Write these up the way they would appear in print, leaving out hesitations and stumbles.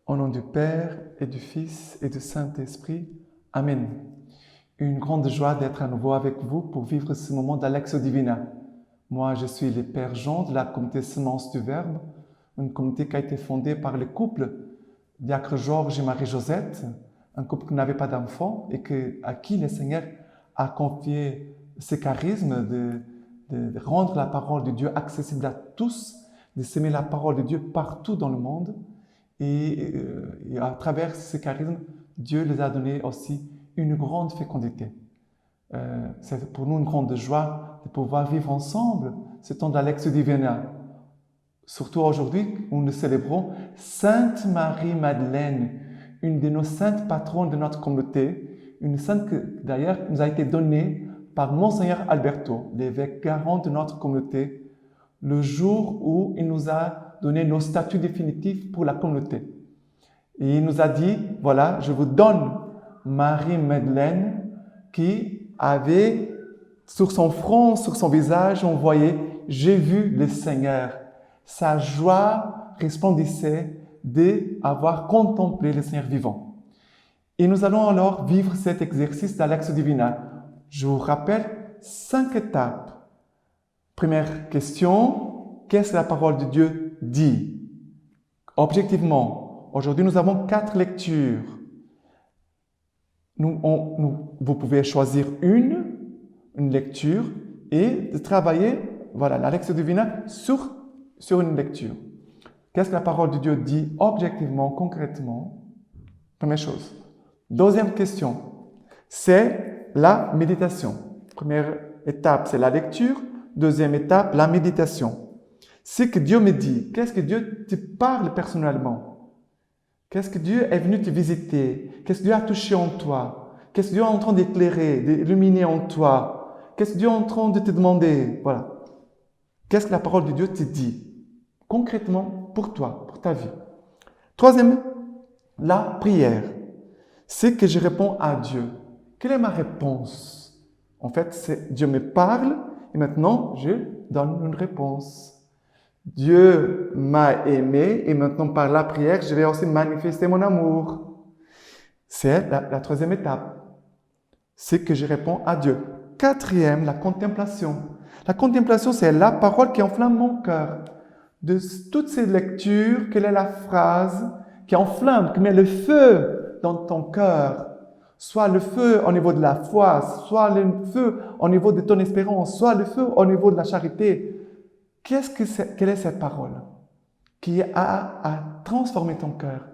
Au nom du Père et du Fils et du Saint-Esprit. Amen. Une grande joie d'être à nouveau avec vous pour vivre ce moment d'Alexio Divina. Moi, je suis le Père Jean de la communauté Semence du Verbe, une communauté qui a été fondée par le couple Diacre Georges et Marie-Josette, un couple qui n'avait pas d'enfants et à qui le Seigneur a confié ce charisme de rendre la parole de Dieu accessible à tous, de s'aimer la parole de Dieu partout dans le monde. Et à travers ce charisme, Dieu les a donné aussi une grande fécondité. C'est pour nous une grande joie de pouvoir vivre ensemble ce temps d'Alexio Divina. Surtout aujourd'hui, où nous célébrons Sainte Marie-Madeleine, une de nos saintes patronnes de notre communauté, une sainte qui d'ailleurs nous a été donnée par Monseigneur Alberto, l'évêque garant de notre communauté, le jour où il nous a donné nos statuts définitifs pour la communauté. Et il nous a dit, voilà, je vous donne Marie-Madeleine qui avait sur son front, sur son visage, on voyait « J'ai vu le Seigneur ». Sa joie resplendissait d'avoir contemplé le Seigneur vivant. Et nous allons alors vivre cet exercice d'Alexio Divina. Je vous rappelle 5 étapes. Première question, qu'est-ce que la parole de Dieu dit? Objectivement, aujourd'hui nous avons 4 lectures. Vous pouvez choisir une lecture et de travailler, voilà, la Lectio Divina sur une lecture. Qu'est-ce que la parole de Dieu dit objectivement, concrètement? Première chose. Deuxième question, c'est la méditation. Première étape, c'est la lecture. Deuxième étape, la méditation. Ce que Dieu me dit, qu'est-ce que Dieu te parle personnellement? Qu'est-ce que Dieu est venu te visiter? Qu'est-ce que Dieu a touché en toi? Qu'est-ce que Dieu est en train d'éclairer, d'illuminer en toi? Qu'est-ce que Dieu est en train de te demander? Voilà. Qu'est-ce que la parole de Dieu te dit? Concrètement, pour toi, pour ta vie. Troisième, la prière. C'est que je réponds à Dieu. Quelle est ma réponse? En fait, c'est Dieu me parle et maintenant, je donne une réponse. Dieu m'a aimé et maintenant par la prière, je vais aussi manifester mon amour. C'est la troisième étape. C'est que je réponds à Dieu. Quatrième, la contemplation. La contemplation, c'est la parole qui enflamme mon cœur. De toutes ces lectures, quelle est la phrase qui enflamme, qui met le feu dans ton cœur? Soit le feu au niveau de la foi, soit le feu au niveau de ton espérance, soit le feu au niveau de la charité. Quelle est cette parole qui a transformé ton cœur?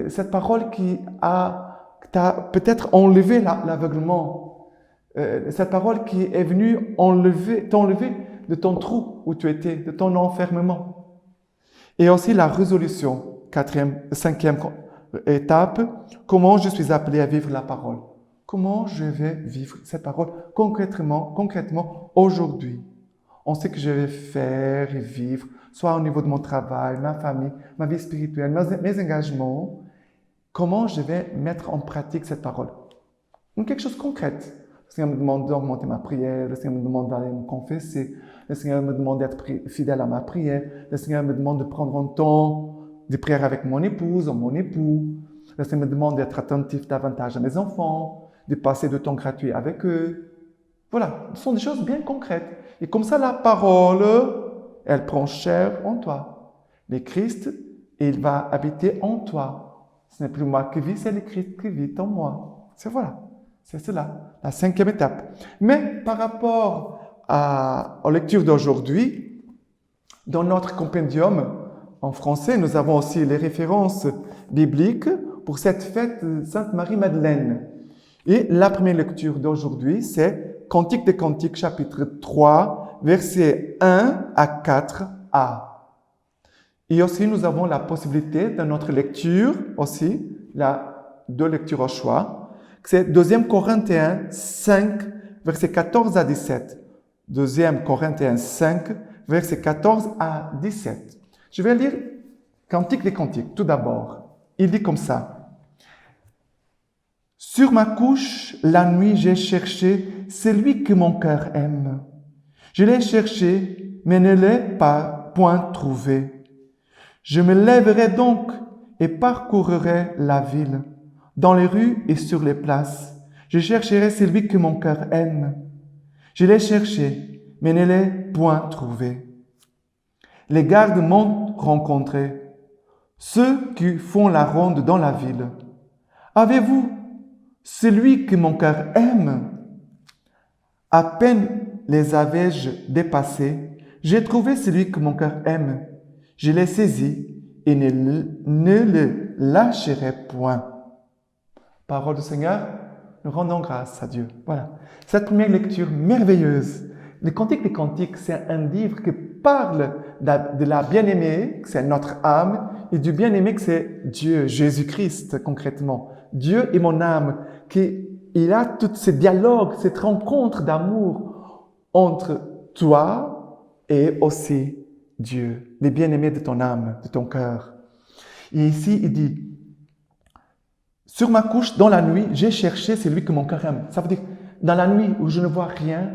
Cette parole qui t'a peut-être enlevé l'aveuglement. Cette parole qui est venue t'enlever de ton trou où tu étais, de ton enfermement. Et aussi la résolution, cinquième étape, comment je suis appelé à vivre la parole. Comment je vais vivre cette parole concrètement aujourd'hui. On sait que je vais faire et vivre, soit au niveau de mon travail, ma famille, ma vie spirituelle, mes engagements. Comment je vais mettre en pratique cette parole? Donc quelque chose de concret. Le Seigneur me demande d'augmenter ma prière, le Seigneur me demande d'aller me confesser, le Seigneur me demande d'être fidèle à ma prière, le Seigneur me demande de prendre un temps de prière avec mon épouse ou mon époux, le Seigneur me demande d'être attentif davantage à mes enfants, de passer du temps gratuit avec eux. Voilà, ce sont des choses bien concrètes. Et comme ça, la parole, elle prend chair en toi. Le Christ, il va habiter en toi. Ce n'est plus moi qui vis, c'est le Christ qui vit en moi. C'est cela, la cinquième étape. Mais par rapport aux lectures d'aujourd'hui, dans notre compendium en français, nous avons aussi les références bibliques pour cette fête de Sainte Marie-Madeleine. Et la première lecture d'aujourd'hui, c'est Cantique des Cantiques, chapitre 3, versets 1 à 4a. Et aussi, nous avons la possibilité dans notre lecture, aussi, deux lectures au choix, c'est 2 Corinthiens 5, versets 14 à 17. 2 Corinthiens 5, versets 14 à 17. Je vais lire Cantique des Cantiques, tout d'abord. Il dit comme ça. Sur ma couche, la nuit, j'ai cherché celui que mon cœur aime. Je l'ai cherché, mais ne l'ai point trouvé. Je me lèverai donc et parcourrai la ville, dans les rues et sur les places. Je chercherai celui que mon cœur aime. Je l'ai cherché, mais ne l'ai point trouvé. Les gardes m'ont rencontré, ceux qui font la ronde dans la ville. Avez-vous celui que mon cœur aime? À peine les avais-je dépassés, j'ai trouvé celui que mon cœur aime. Je l'ai saisi et ne le lâcherai point. Parole du Seigneur, nous rendons grâce à Dieu. Voilà. Cette première lecture merveilleuse. Le Cantique des Cantiques, c'est un livre qui parle de la bien-aimée, que c'est notre âme, et du bien-aimé, que c'est Dieu, Jésus-Christ, concrètement. Dieu est mon âme, il a tous ces dialogues, cette rencontre d'amour entre toi et aussi Dieu, les bien-aimés de ton âme, de ton cœur. Et ici, il dit, sur ma couche, dans la nuit, j'ai cherché celui que mon cœur aime. Ça veut dire, dans la nuit où je ne vois rien,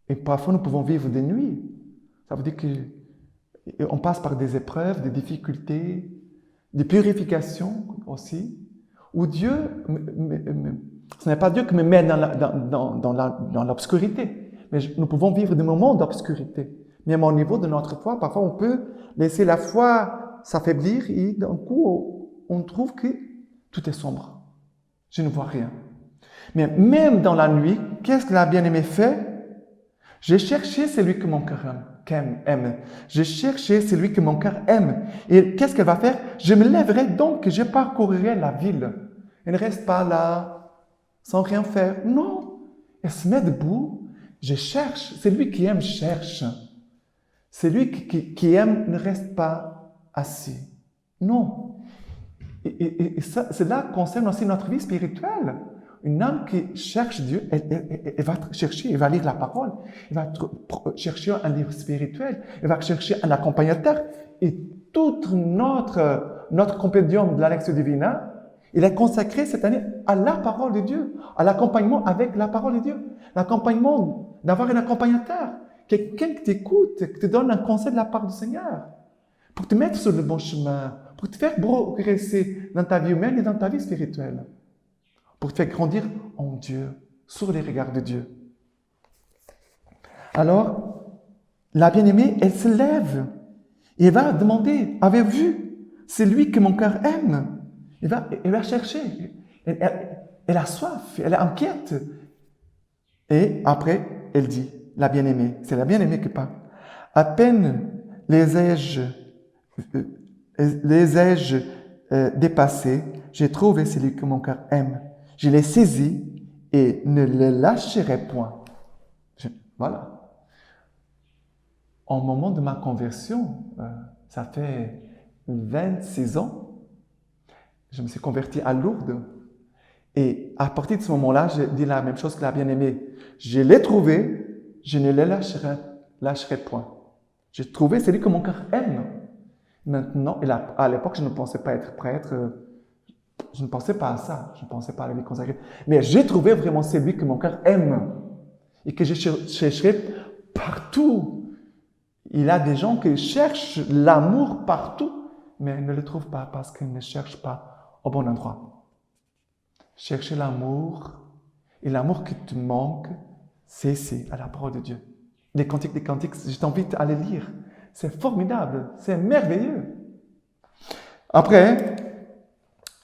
et parfois nous pouvons vivre des nuits. Ça veut dire qu'on passe par des épreuves, des difficultés, des purifications aussi, où Dieu, ce n'est pas Dieu qui me met dans l'obscurité, mais nous pouvons vivre des moments d'obscurité. Même au niveau de notre foi, parfois on peut laisser la foi s'affaiblir et d'un coup on trouve que tout est sombre. Je ne vois rien. Mais même dans la nuit, qu'est-ce que la bien-aimée fait? J'ai cherché celui que mon cœur aime. J'ai cherché celui que mon cœur aime. Et qu'est-ce qu'elle va faire? Je me lèverai donc et je parcourrai la ville. Elle ne reste pas là, sans rien faire. Non. Elle se met debout. Je cherche. Celui qui aime cherche. Celui qui aime ne reste pas assis. Non. Et cela concerne aussi notre vie spirituelle. Une âme qui cherche Dieu, elle va chercher, elle va lire la parole, elle va chercher un livre spirituel, elle va chercher un accompagnateur. Et tout notre compendium de la Lectio Divina, il est consacré cette année à la parole de Dieu, à l'accompagnement avec la parole de Dieu, l'accompagnement, d'avoir un accompagnateur, quelqu'un qui t'écoute, qui te donne un conseil de la part du Seigneur, pour te mettre sur le bon chemin, pour te faire progresser dans ta vie humaine et dans ta vie spirituelle, pour te faire grandir en Dieu, sur les regards de Dieu. Alors, la bien-aimée, elle se lève et elle va demander, avez-vous vu celui que mon cœur aime? Elle va chercher. Elle a soif, elle est inquiète. Et après, elle dit, la bien-aimée, c'est la bien-aimée qui parle. À peine les ai-je dépassés, j'ai trouvé celui que mon cœur aime. Je l'ai saisi et ne le lâcherai point. Voilà. Au moment de ma conversion, ça fait 26 ans, je me suis converti à Lourdes. Et à partir de ce moment-là, j'ai dit la même chose que la bien-aimée. Je l'ai trouvé, je ne le lâcherai point. J'ai trouvé celui que mon cœur aime. Maintenant, à l'époque, je ne pensais pas être prêtre. Je ne pensais pas à ça. Je ne pensais pas à la vie consacrée. Mais j'ai trouvé vraiment celui que mon cœur aime. Et que je chercherai partout. Il y a des gens qui cherchent l'amour partout, mais ne le trouvent pas parce qu'ils ne cherchent pas au bon endroit. Chercher l'amour, et l'amour qui te manque, c'est ici, à la parole de Dieu. Les Cantiques des Cantiques, je t'invite à les lire. C'est formidable, c'est merveilleux. Après,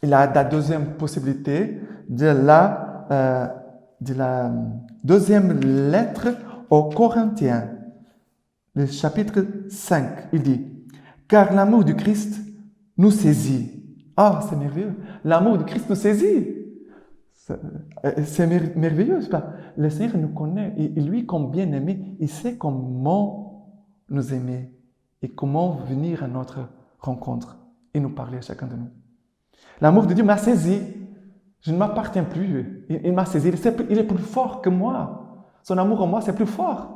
il y a la deuxième possibilité de la deuxième lettre aux Corinthiens, le chapitre 5. Il dit, « Car l'amour du Christ nous saisit. » Ah, c'est merveilleux. L'amour du Christ nous saisit. C'est merveilleux, c'est pas? Le Seigneur nous connaît et lui, comme bien-aimé, il sait comment nous aimer et comment venir à notre rencontre et nous parler à chacun de nous. L'amour de Dieu m'a saisi. Je ne m'appartiens plus. Il m'a saisi. Il est plus fort que moi. Son amour en moi, c'est plus fort.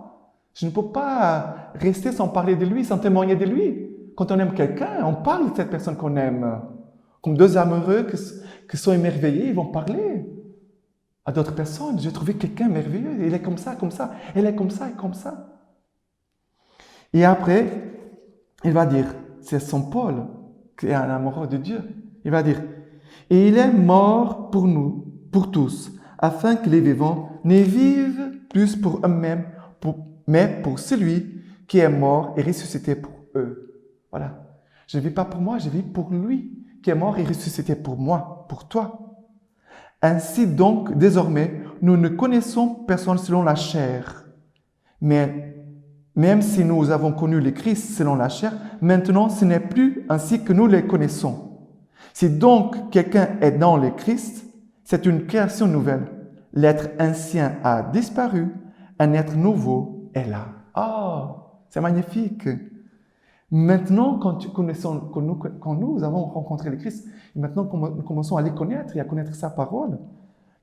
Je ne peux pas rester sans parler de lui, sans témoigner de lui. Quand on aime quelqu'un, on parle de cette personne qu'on aime. Comme deux amoureux qui sont émerveillés, ils vont parler à d'autres personnes. J'ai trouvé quelqu'un merveilleux. Il est comme ça, comme ça. Elle est comme ça et comme ça. Et après, il va dire, c'est Saint Paul est un amoureux de Dieu. Il va dire, et il est mort pour nous, pour tous, afin que les vivants ne vivent plus pour eux-mêmes, mais pour celui qui est mort et ressuscité pour eux. Voilà. Je ne vis pas pour moi, je vis pour lui qui est mort et ressuscité pour moi, pour toi. Ainsi donc, désormais, nous ne connaissons personne selon la chair. Mais même si nous avons connu le Christ selon la chair, maintenant ce n'est plus ainsi que nous les connaissons. Si donc quelqu'un est dans le Christ, c'est une création nouvelle. L'être ancien a disparu, un être nouveau est là. Oh, c'est magnifique. Maintenant, quand nous avons rencontré le Christ, maintenant nous commençons à les connaître et à connaître sa parole,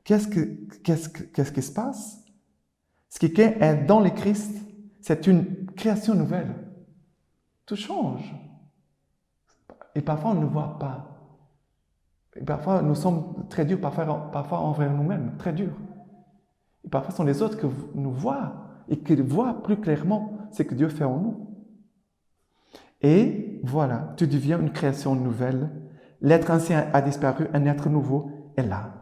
qu'est-ce qui se passe? Si quelqu'un est dans le Christ, c'est une création nouvelle. Tout change. Et parfois, on ne voit pas. Et parfois, nous sommes très durs, parfois envers nous-mêmes, très durs. Et parfois, ce sont les autres qui nous voient et qui voient plus clairement ce que Dieu fait en nous. Et voilà, tu deviens une création nouvelle. L'être ancien a disparu, un être nouveau est là.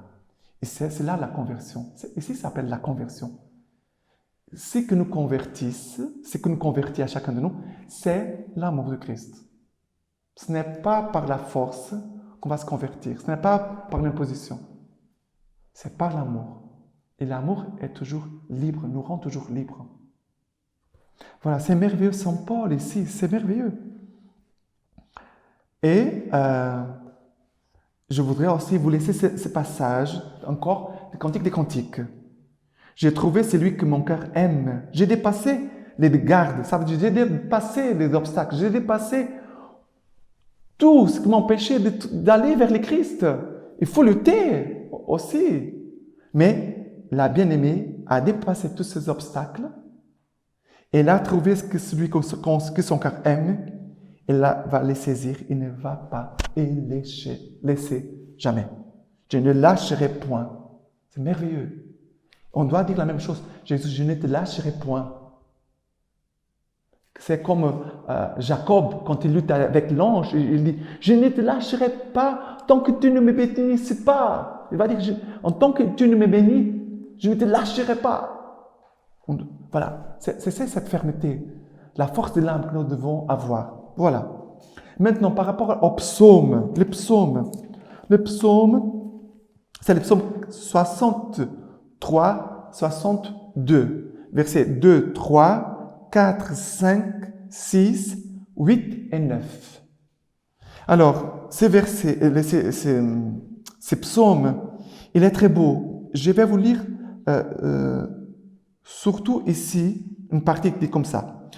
Et c'est là la conversion. Ici, ça s'appelle la conversion. Ce que nous convertisse, ce que nous convertit à chacun de nous, c'est l'amour de Christ. Ce n'est pas par la force qu'on va se convertir. Ce n'est pas par l'imposition. C'est par l'amour. Et l'amour est toujours libre, nous rend toujours libres. Voilà, c'est merveilleux, Saint Paul ici, c'est merveilleux. Et je voudrais aussi vous laisser ce passage, encore, du Cantique des Cantiques. J'ai trouvé celui que mon cœur aime. J'ai dépassé les gardes, ça veut dire j'ai dépassé les obstacles, j'ai dépassé tout ce qui m'empêchait d'aller vers le Christ. Il faut lutter aussi. Mais la bien-aimée a dépassé tous ces obstacles. Elle a trouvé celui que son cœur aime. Elle va les saisir. Il ne va pas les laisser jamais. Je ne lâcherai point. C'est merveilleux. On doit dire la même chose. Jésus, je ne te lâcherai point. C'est comme Jacob, quand il lutte avec l'ange, il dit, je ne te lâcherai pas tant que tu ne me bénisses pas. Il va dire, en tant que tu ne me bénis, je ne te lâcherai pas. Voilà, c'est cette fermeté, la force de l'âme que nous devons avoir. Voilà. Maintenant, par rapport au psaume, le psaume, c'est le psaume 63, 62, versets 2, 3, 4, 5, 6, 8 et 9. Alors, ces versets, ces psaumes, il est très beau. Je vais vous lire surtout ici une partie qui dit comme ça.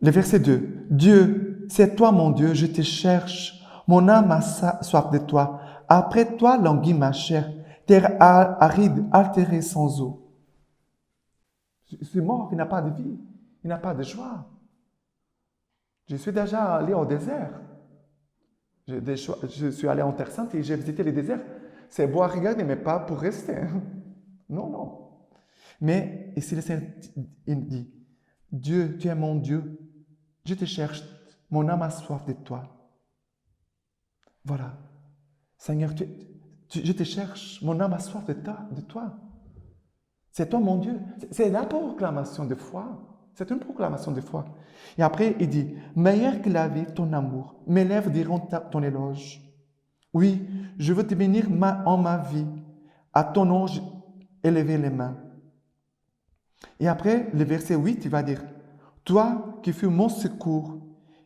Le verset 2. Dieu, c'est toi mon Dieu, je te cherche. Mon âme a soif de toi. Après toi languit ma chair. Terre aride, altérée sans eau. Je suis mort, il n'a pas de vie, il n'a pas de joie. Je suis déjà allé au désert. Je suis allé en Terre Sainte et j'ai visité les déserts. C'est beau à regarder, mais pas pour rester. Non, non. Mais ici, le Seigneur, il dit, Dieu, tu es mon Dieu, je te cherche, mon âme a soif de toi. Voilà. Seigneur, je te cherche, mon âme a soif de toi. C'est toi mon Dieu. C'est la proclamation de foi. C'est une proclamation de foi. Et après, il dit, meilleur que la vie, ton amour. Mes lèvres diront ton éloge. Oui, je veux te bénir en ma vie. À ton nom, élever les mains. Et après, le verset 8, il va dire, toi qui fus mon secours,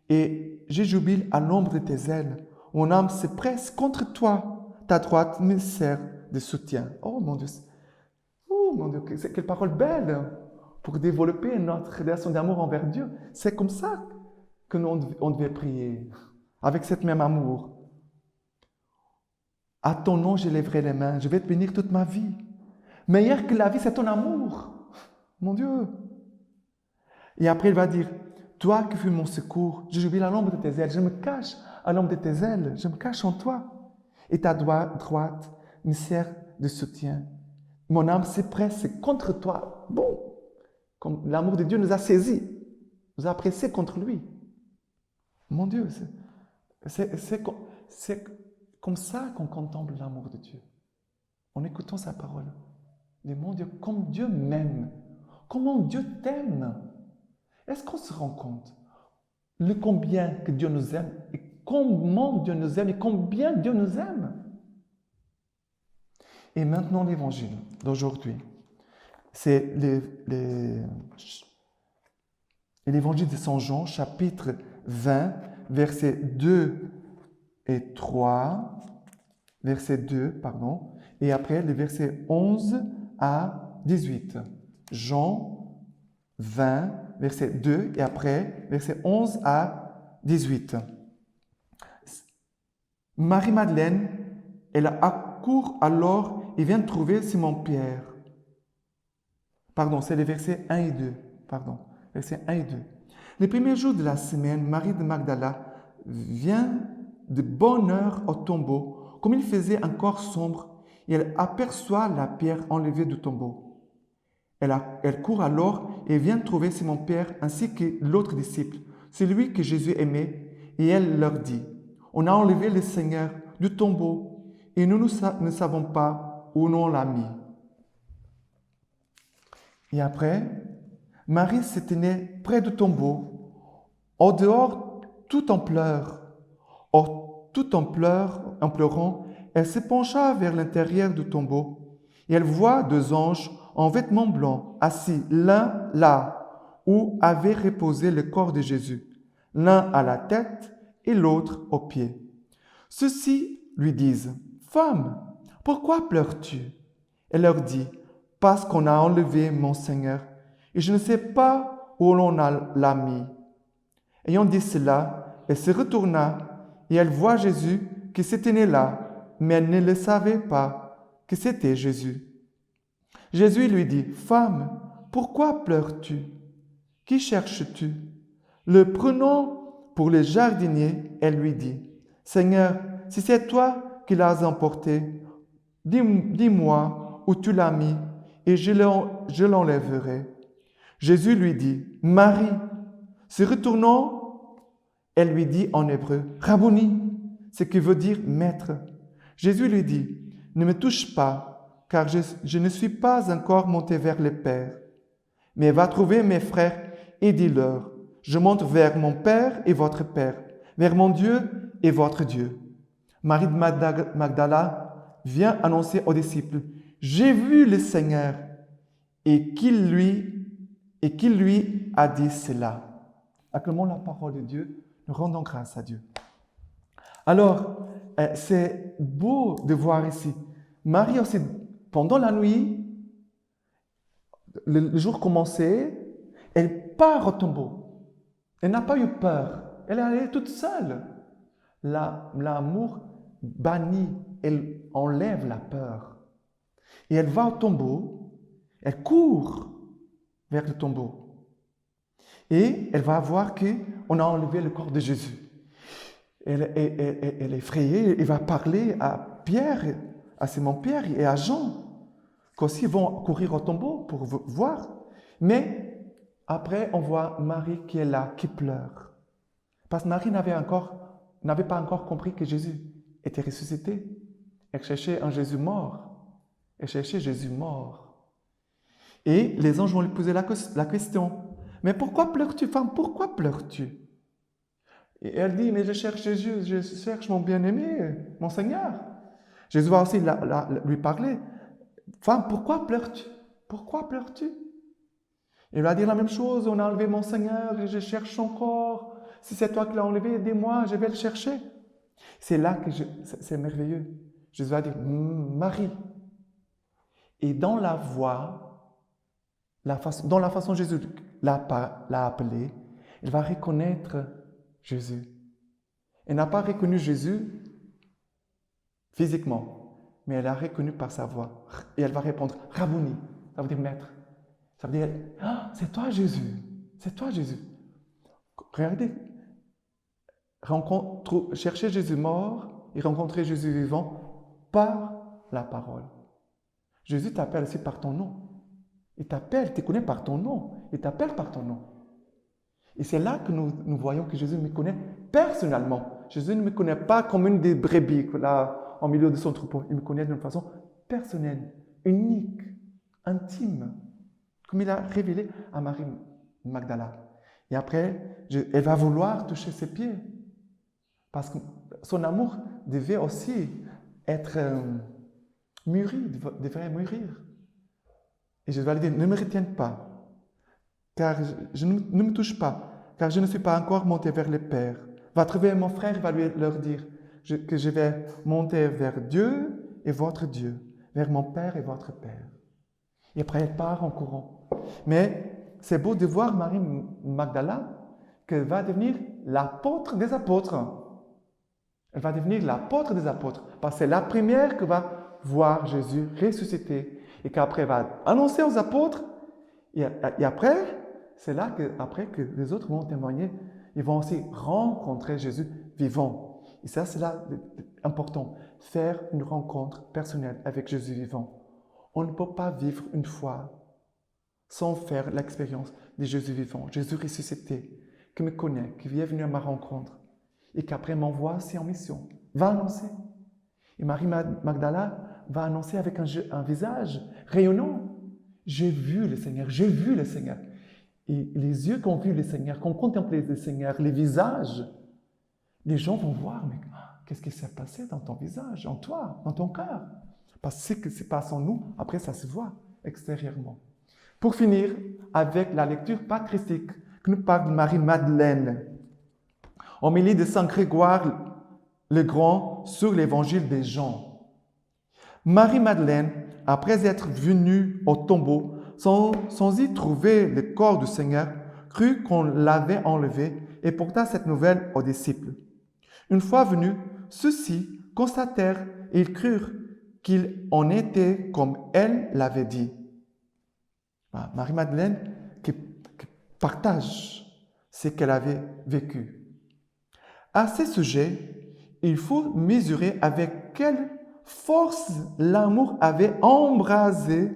et je jubile à l'ombre de tes ailes. Mon âme se presse contre toi. Ta droite me sert de soutien. Oh mon Dieu, quelle parole belle pour développer notre relation d'amour envers Dieu. C'est comme ça que on devait prier, avec cet même amour. À ton nom, je lèverai les mains. Je vais te bénir toute ma vie. Meilleur que la vie, c'est ton amour. Mon Dieu. Et après, il va dire, toi qui fus mon secours, je jubile à l'ombre de tes ailes. Je me cache à l'ombre de tes ailes. Je me cache en toi. Et ta droite me sert de soutien. Mon âme se presse contre toi. Bon, comme l'amour de Dieu nous a saisis, nous a pressés contre lui. Mon Dieu, C'est comme ça qu'on contemple l'amour de Dieu. En écoutant sa parole. Mais mon Dieu, comme Dieu m'aime. Comment Dieu t'aime. Est-ce qu'on se rend compte le combien que Dieu nous aime et comment Dieu nous aime et combien Dieu nous aime? Et maintenant l'évangile d'aujourd'hui. C'est l'évangile de Saint Jean, chapitre 20, versets 2 et 3, verset 2, pardon, et après les versets 11 à 18. Jean 20, verset 2, et après verset 11 à 18. Marie-Madeleine, elle accourt alors et vient trouver Simon-Pierre. Pardon, c'est les versets 1 et 2. Pardon, versets 1 et 2. Les premiers jours de la semaine, Marie de Magdala vient de bonne heure au tombeau, comme il faisait encore sombre, et elle aperçoit la pierre enlevée du tombeau. Elle court alors et vient trouver Simon-Pierre ainsi que l'autre disciple, celui que Jésus aimait, et elle leur dit, « On a enlevé le Seigneur du tombeau, et nous ne savons pas où on l'a mis. » Et après, Marie se tenait près du tombeau, au dehors, tout en pleurs. Tout en pleurant, elle se pencha vers l'intérieur du tombeau et elle voit deux anges en vêtements blancs assis l'un là où avait reposé le corps de Jésus, l'un à la tête et l'autre aux pieds. Ceux-ci lui disent, « Femme, pourquoi pleures-tu » Elle leur dit, « Parce qu'on a enlevé mon Seigneur et je ne sais pas où l'on l'a mis. » Ayant dit cela, elle se retourna et elle voit Jésus qui se tenait là, mais elle ne le savait pas que c'était Jésus. Jésus lui dit, « Femme, pourquoi pleures-tu? Qui cherches-tu » Le prenant pour le jardinier, elle lui dit, « Seigneur, si c'est toi qui l'as emporté, dis-moi où tu l'as mis et je l'enlèverai. » Jésus lui dit, « Marie. » Se retournant, elle lui dit en hébreu, « Rabboni », ce qui veut dire « maître ». Jésus lui dit, « Ne me touche pas, car je ne suis pas encore monté vers le Père. Mais va trouver mes frères et dis-leur, je monte vers mon Père et votre Père, vers mon Dieu et votre Dieu. » Marie de Magdala vient annoncer aux disciples, « J'ai vu le Seigneur » et qu'il lui a dit cela. Acclamons la parole de Dieu, nous rendons grâce à Dieu. Alors, c'est beau de voir ici. Marie aussi, pendant la nuit, le jour commençait, elle part au tombeau. Elle n'a pas eu peur. Elle est allée toute seule. L'amour bannit, elle enlève la peur. Et elle va au tombeau, elle court vers le tombeau. Et elle va voir qu'on a enlevé le corps de Jésus. Elle est effrayée, elle va parler à Pierre, à Simon-Pierre et à Jean, qu'aussi vont courir au tombeau pour voir. Mais après, on voit Marie qui est là, qui pleure. Parce que Marie n'avait pas encore compris que Jésus était ressuscité. Elle cherchait un Jésus mort. Elle cherchait Jésus mort. Et les anges vont lui poser la question. « Mais pourquoi pleures-tu, femme? Pourquoi pleures-tu » Et elle dit, « Mais je cherche Jésus, je cherche mon bien-aimé, mon Seigneur. » Jésus va aussi lui parler. « Femme, pourquoi pleures-tu? Pourquoi pleures-tu » Il va dire la même chose, « On a enlevé mon Seigneur et je cherche son corps. Si c'est toi qui l'as enlevé, dis-moi, je vais le chercher. » C'est là que c'est merveilleux. Jésus va dire, « Marie. » Et dans la voix, dans la façon dont Jésus l'a appelé, elle va reconnaître Jésus. Elle n'a pas reconnu Jésus physiquement, mais elle l'a reconnu par sa voix. Et elle va répondre, « Rabboni », ça veut dire maître. Ça veut dire, « Ah, c'est toi Jésus, c'est toi Jésus. » Regardez, chercher Jésus mort et rencontrer Jésus vivant par la parole. Jésus t'appelle aussi par ton nom. Il t'appelle, il te connaît par ton nom. Il t'appelle par ton nom. Et c'est là que nous voyons que Jésus me connaît personnellement. Jésus ne me connaît pas comme une des brebis là, au milieu de son troupeau. Il me connaît d'une façon personnelle, unique, intime, comme il a révélé à Marie Magdala. Et après, elle va vouloir toucher ses pieds. Parce que son amour devait aussi être mûri, devrait mûrir. Et je vais lui dire, ne me retienne pas, car ne me touche pas, car je ne suis pas encore monté vers le Père. Va trouver mon frère, il va leur dire que je vais monter vers Dieu et votre Dieu, vers mon Père et votre Père. Et après, elle part en courant. Mais c'est beau de voir Marie Magdala qu'elle va devenir l'apôtre des apôtres. Elle va devenir l'apôtre des apôtres parce que c'est la première qui va voir Jésus ressuscité et qu'après va annoncer aux apôtres. Et après, c'est là après que les autres vont témoigner. Ils vont aussi rencontrer Jésus vivant. Et ça, c'est là important. Faire une rencontre personnelle avec Jésus vivant. On ne peut pas vivre une foi sans faire l'expérience de Jésus vivant, Jésus ressuscité, qui me connaît, qui vient venir à ma rencontre et qui après m'envoie aussi en mission, va annoncer. Et Marie Magdala va annoncer avec un visage rayonnant. J'ai vu le Seigneur, j'ai vu le Seigneur. Et les yeux qui ont vu le Seigneur, qui ont contemplé le Seigneur, les visages, les gens vont voir, mais qu'est-ce qui s'est passé dans ton visage, en toi, dans ton cœur? Parce que ce qui se passe en nous, après ça se voit extérieurement. Pour finir avec la lecture patristique que nous parle de Marie-Madeleine, homélie de Saint Grégoire le Grand sur l'évangile des Jean. Marie-Madeleine, après être venue au tombeau, sans y trouver le corps du Seigneur, crut qu'on l'avait enlevé et porta cette nouvelle aux disciples. Une fois venus, ceux-ci constatèrent et ils crurent qu'il en était comme elle l'avait dit. Marie-Madeleine qui partage ce qu'elle avait vécu. À ce sujet, il faut mesurer avec quelle force l'amour avait embrasé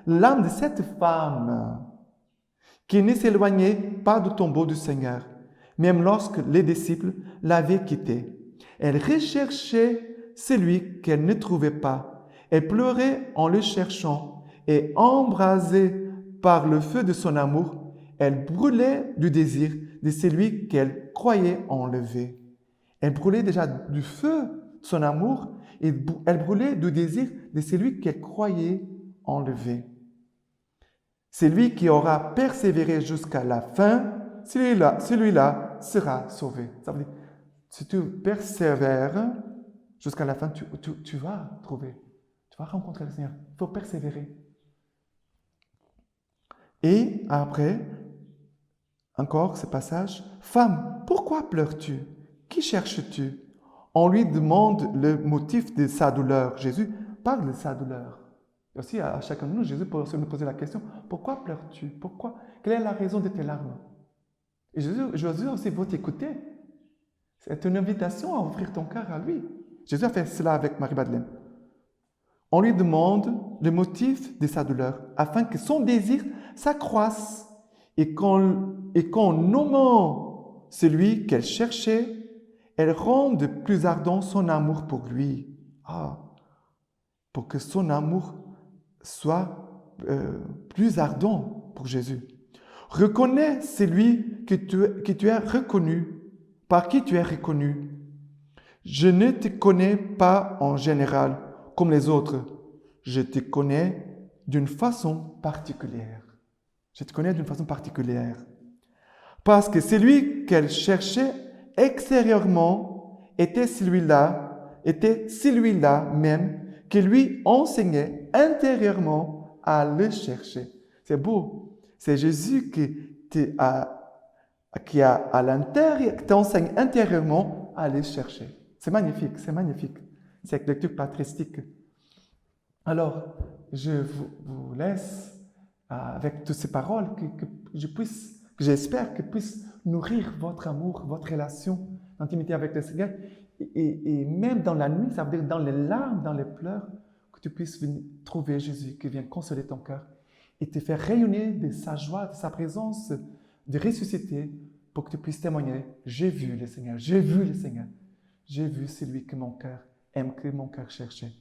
l'âme de cette femme qui ne s'éloignait pas du tombeau du Seigneur, même lorsque les disciples l'avaient quitté. Elle recherchait celui qu'elle ne trouvait pas. Elle pleurait en le cherchant et embrasée par le feu de son amour, elle brûlait du désir de celui qu'elle croyait enlever. Elle brûlait déjà du feu de son amour et elle brûlait du désir de celui qu'elle croyait enlever. Celui qui aura persévéré jusqu'à la fin, celui-là sera sauvé. Ça veut dire, si tu persévères jusqu'à la fin, tu vas trouver, tu vas rencontrer le Seigneur. Il faut persévérer. Et après, encore ce passage, « Femme, pourquoi pleures-tu? Qui cherches-tu » On lui demande le motif de sa douleur. Jésus parle de sa douleur. Et aussi, à chacun de nous, Jésus peut aussi nous poser la question, « Pourquoi pleures-tu? Pourquoi? Quelle est la raison de tes larmes ?» Et Jésus aussi veut t'écouter. C'est une invitation à ouvrir ton cœur à lui. Jésus a fait cela avec Marie-Madeleine. On lui demande le motif de sa douleur afin que son désir s'accroisse et qu'en nommant celui qu'elle cherchait, elle rende plus ardent son amour pour lui. Pour que son amour soit plus ardent pour Jésus. Reconnais celui que tu as reconnu, par qui tu es reconnu. Je ne te connais pas en général comme les autres. Je te connais d'une façon particulière. Je te connais d'une façon particulière. Parce que celui qu'elle cherchait extérieurement était celui-là même qui lui enseignait intérieurement à le chercher. C'est beau. C'est Jésus qui à l'intérieur, qui t'enseigne intérieurement à aller chercher. C'est magnifique, c'est magnifique. Cette lecture patristique. Alors, je vous laisse avec toutes ces paroles que j'espère que puissent nourrir votre amour, votre relation d'intimité avec le Seigneur. Et même dans la nuit, ça veut dire dans les larmes, dans les pleurs, que tu puisses venir trouver Jésus qui vient consoler ton cœur et te faire rayonner de sa joie, de sa présence, de ressusciter pour que tu puisses témoigner. J'ai vu le Seigneur, j'ai vu le Seigneur. J'ai vu celui que mon cœur aime, que mon cœur cherchait.